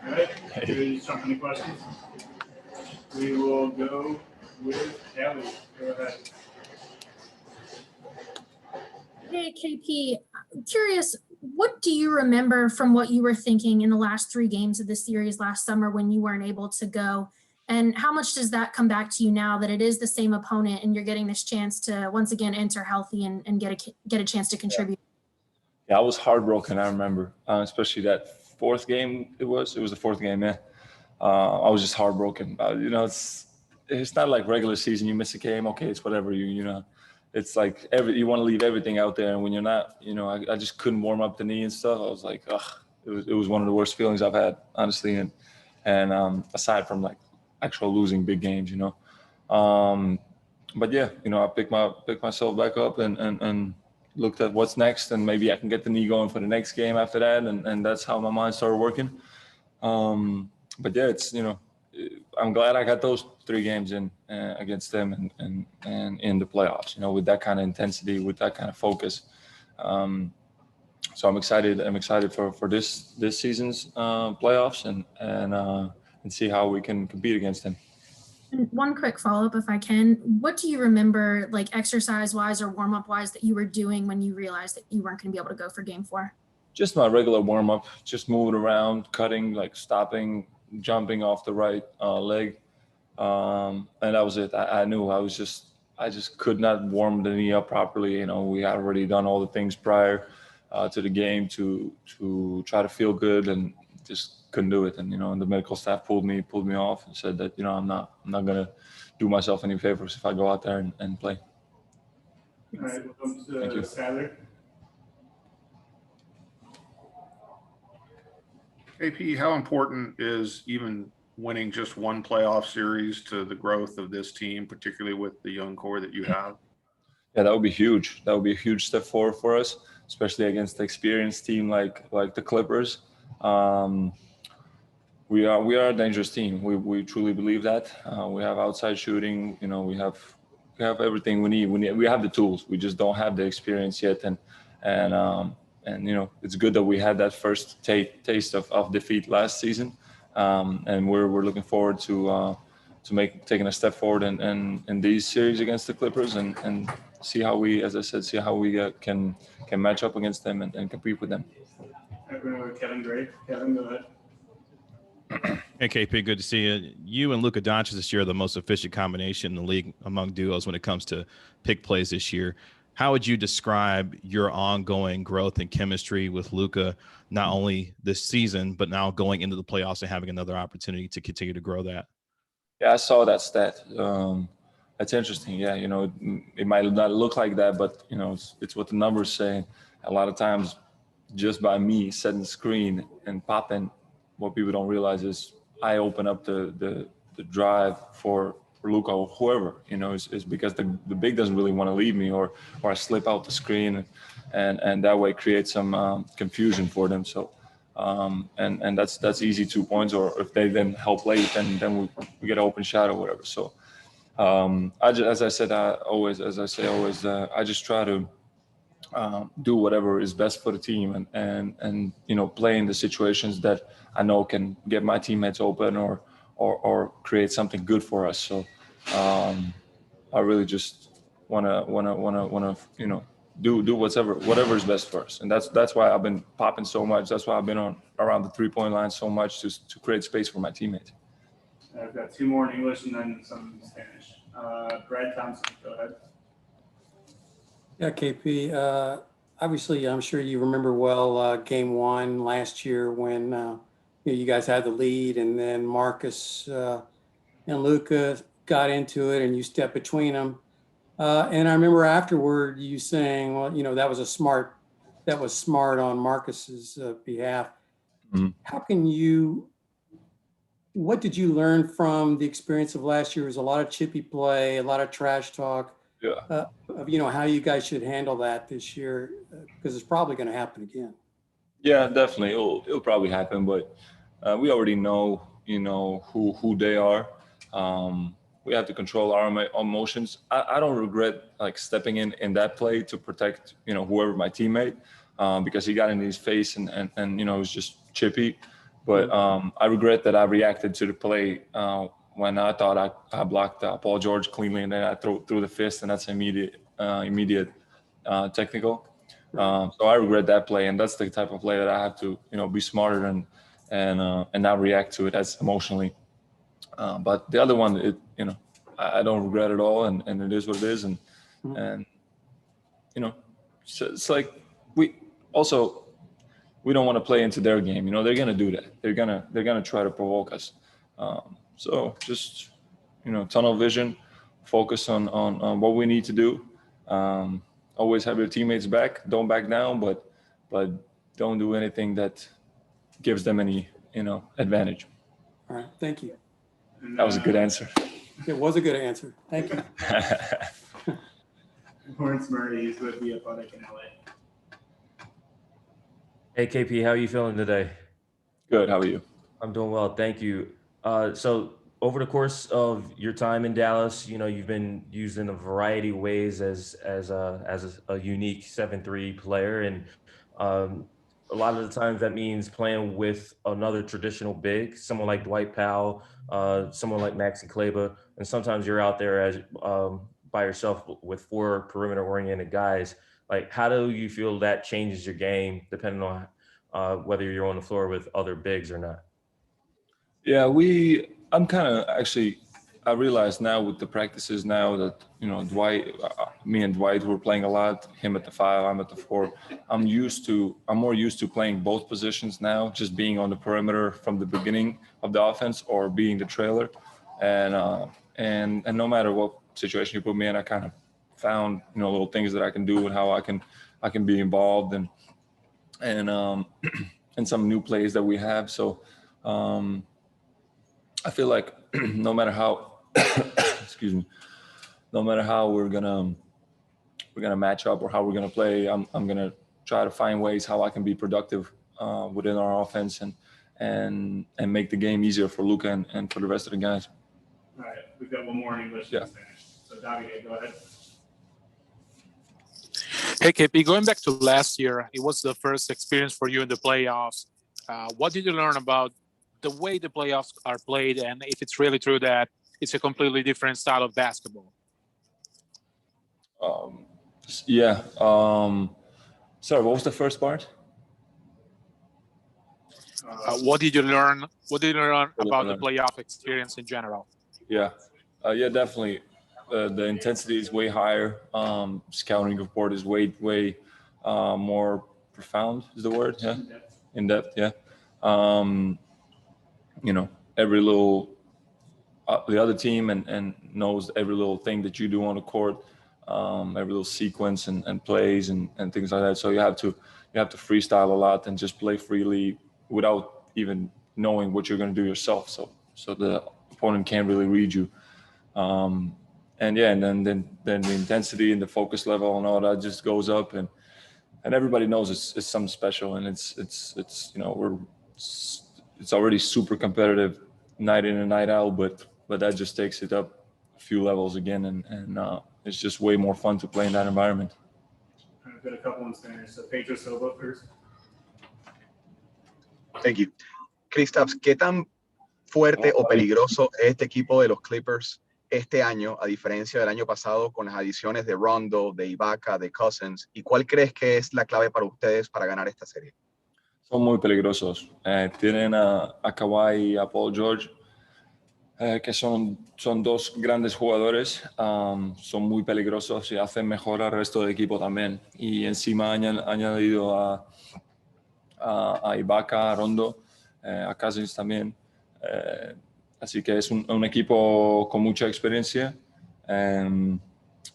All right. Ready to jump any questions? We will go with Ellie. Go ahead. Hey, KP, I'm curious, what do you remember from what you were thinking in the last 3 games of the series last summer when you weren't able to go? And how much does that come back to you now that it is the same opponent and you're getting this chance to once again enter healthy and get a chance to contribute? Yeah, I was heartbroken, I remember, especially that 4th game it was the 4th game, yeah. I was just heartbroken. It's not like regular season, you miss a game, okay, it's whatever, you know. It's like you want to leave everything out there, and when you're not, I just couldn't warm up the knee and stuff. I was like, ugh, it was one of the worst feelings I've had, honestly. And aside from like actual losing big games, but yeah, I picked myself back up and looked at what's next, and maybe I can get the knee going for the next game after that, and that's how my mind started working. But yeah, it's I'm glad I got those 3 games in against them and in the playoffs, with that kind of intensity, with that kind of focus. So I'm excited. I'm excited for this season's playoffs and see how we can compete against them. And one quick follow-up, if I can. What do you remember, like exercise-wise or warm-up-wise, that you were doing when you realized that you weren't going to be able to go for Game 4? Just my regular warm-up, just moving around, cutting, like stopping, jumping off the right leg, and that was it. I knew I just could not warm the knee up properly. We had already done all the things prior to the game to try to feel good, and just couldn't do it. And the medical staff pulled me off and said that I'm not gonna do myself any favors if I go out there and play. All right, welcome to Skyler. AP, how important is even winning just one playoff series to the growth of this team, particularly with the young core that you have? Yeah, that would be huge. That would be a huge step forward for us, especially against the experienced team like the Clippers. We are a dangerous team. We truly believe that. We have outside shooting. We have everything we need. We have the tools. We just don't have the experience yet. And it's good that we had that first taste of defeat last season. And we're looking forward to taking a step forward in these series against the Clippers and see how we, as I said, can match up against them and compete with them. Kevin Gray. Kevin, go ahead. Hey, KP, good to see you. You and Luka Doncic this year are the most efficient combination in the league among duos when it comes to pick plays this year. How would you describe your ongoing growth and chemistry with Luka, not only this season, but now going into the playoffs and having another opportunity to continue to grow that? Yeah, I saw that stat. That's interesting. Yeah, it might not look like that, but it's what the numbers say. A lot of times, just by me setting the screen and popping, what people don't realize is I open up the drive for Luka or whoever, is because the big doesn't really want to leave me or I slip out the screen and that way create some confusion for them. So and that's easy 2 points, or if they then help late, then we get an open shot or whatever. So I just try to do whatever is best for the team and play in the situations that I know can get my teammates open or create something good for us. So I really just wanna do whatever is best for us, and that's why I've been popping so much. That's why I've been around the 3-point line so much to create space for my teammates. I've got 2 more in English and then some in Spanish. Brad Thompson, go ahead. Yeah, KP. Obviously, I'm sure you remember well Game 1 last year when you guys had the lead, and then Marcus and Luka got into it, and you stepped between them. And I remember afterward you saying, "Well, that was smart on Marcus's behalf." Mm-hmm. What did you learn from the experience of last year? It was a lot of chippy play, a lot of trash talk. Yeah. Of how you guys should handle that this year, because it's probably going to happen again. Yeah, definitely. It'll probably happen, but we already know, who they are. We have to control our emotions. I don't regret stepping in that play to protect, whoever my teammate, because he got in his face and it was just chippy. But I regret that I reacted to the play when I thought I blocked Paul George cleanly, and then I threw the fist, and that's immediate technical. So I regret that play, and that's the type of play that I have to, be smarter and not react to it as emotionally. But the other one, I don't regret it all, and it is what it is, and so it's like we don't want to play into their game. They're gonna do that. They're gonna try to provoke us. So just tunnel vision, focus on what we need to do. Always have your teammates back. Don't back down, but don't do anything that gives them any advantage. All right, thank you. That was a good answer. It was a good answer. Thank you. Lawrence Murray is with the Athletic in LA. Hey, KP, how are you feeling today? Good. How are you? I'm doing well, thank you. So over the course of your time in Dallas, you've been used in a variety of ways as a unique 7-3 player, and a lot of the times that means playing with another traditional big, someone like Dwight Powell, someone like Maxi Kleber, and sometimes you're out there as by yourself with 4 perimeter-oriented guys. Like, how do you feel that changes your game depending on whether you're on the floor with other bigs or not? Yeah, I'm kind of actually, I realize now with the practices now that, Dwight, me and Dwight were playing a lot, him at the 5, I'm at the 4. I'm more used to playing both positions now, just being on the perimeter from the beginning of the offense or being the trailer. And no matter what situation you put me in, I kind of found, little things that I can do and how I can be involved and some new plays that we have. So, I feel like no matter how, excuse me, no matter how we're gonna match up or how we're gonna play, I'm gonna try to find ways how I can be productive within our offense and make the game easier for Luka and for the rest of the guys. All right, we've got one more in English and Spanish. So Davide, go ahead. Hey, KP, going back to last year, it was the first experience for you in the playoffs. What did you learn about the way the playoffs are played, and if it's really true that it's a completely different style of basketball? Sorry, what was the first part? What did you learn? What did you learn about the playoff experience in general? Yeah, definitely. The intensity is way higher. Scouting report is way more profound. Is the word? Yeah, in depth. Yeah. Every little the other team and knows every little thing that you do on the court, every little sequence and plays and things like that. So you have to freestyle a lot and just play freely without even knowing what you're going to do yourself. So the opponent can't really read you. And then the intensity and the focus level and all that just goes up, and everybody knows it's something special, and it's it's already super competitive night in and night out, but that just takes it up a few levels again, and it's just way more fun to play in that environment. I've got a couple in Spanish. So Pedro Silva first. Thank you. Kristaps, ¿qué tan fuerte o peligroso es este equipo de los Clippers este año, a diferencia del año pasado con las adiciones de Rondo, de Ibaka, de Cousins? ¿Y cuál crees que es la clave para ustedes para ganar esta serie? Son muy peligrosos. Tienen a Kawhi y a Paul George, que son 2 grandes jugadores. Son muy peligrosos y hacen mejor al resto del equipo también. Y encima han añadido a Ibaka, a Rondo, a Cousins también. Así que es un equipo con mucha experiencia, un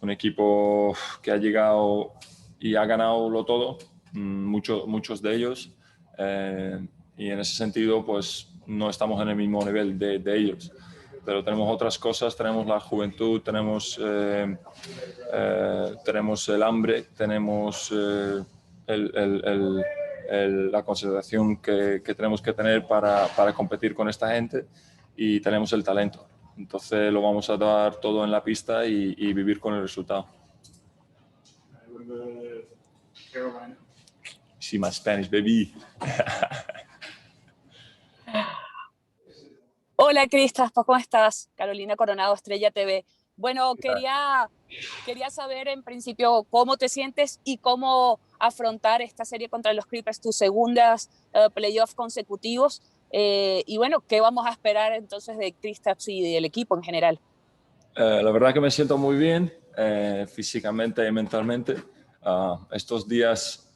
equipo que ha llegado y ha ganado todo, muchos de ellos, y en ese sentido pues no estamos en el mismo nivel de ellos, pero tenemos otras cosas, tenemos la juventud, tenemos el hambre, tenemos la consideración que tenemos que tener para competir con esta gente, y tenemos el talento. Entonces lo vamos a dar todo en la pista y vivir con el resultado. Carolina. See my Spanish, baby. Hola, Kristaps, ¿cómo estás? Carolina Coronado, Estrella TV. Bueno, quería saber en principio cómo te sientes y cómo afrontar esta serie contra los Clippers, tus segundas playoffs consecutivos. Y bueno, ¿qué vamos a esperar entonces de Kristaps y del equipo en general? La verdad que me siento muy bien, físicamente y mentalmente. Estos días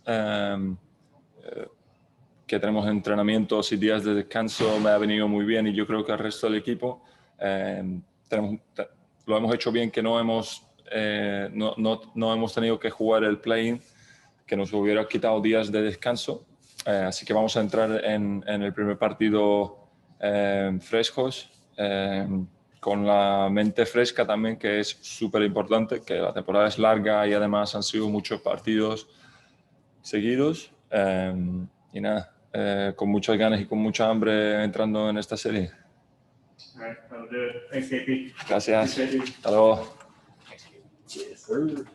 que tenemos entrenamientos y días de descanso me ha venido muy bien, y yo creo que el resto del equipo lo hemos hecho bien, que no hemos tenido que jugar el play-in, que nos hubiera quitado días de descanso. Así que vamos a entrar en el primer partido frescos, con la mente fresca también, que es súper importante, que la temporada es larga y además han sido muchos partidos seguidos. Y nada, con muchas ganas y con mucha hambre entrando en esta serie. All right, that'll do it. Thanks, KP. Gracias. Appreciate you. Hasta luego. Yes, sir.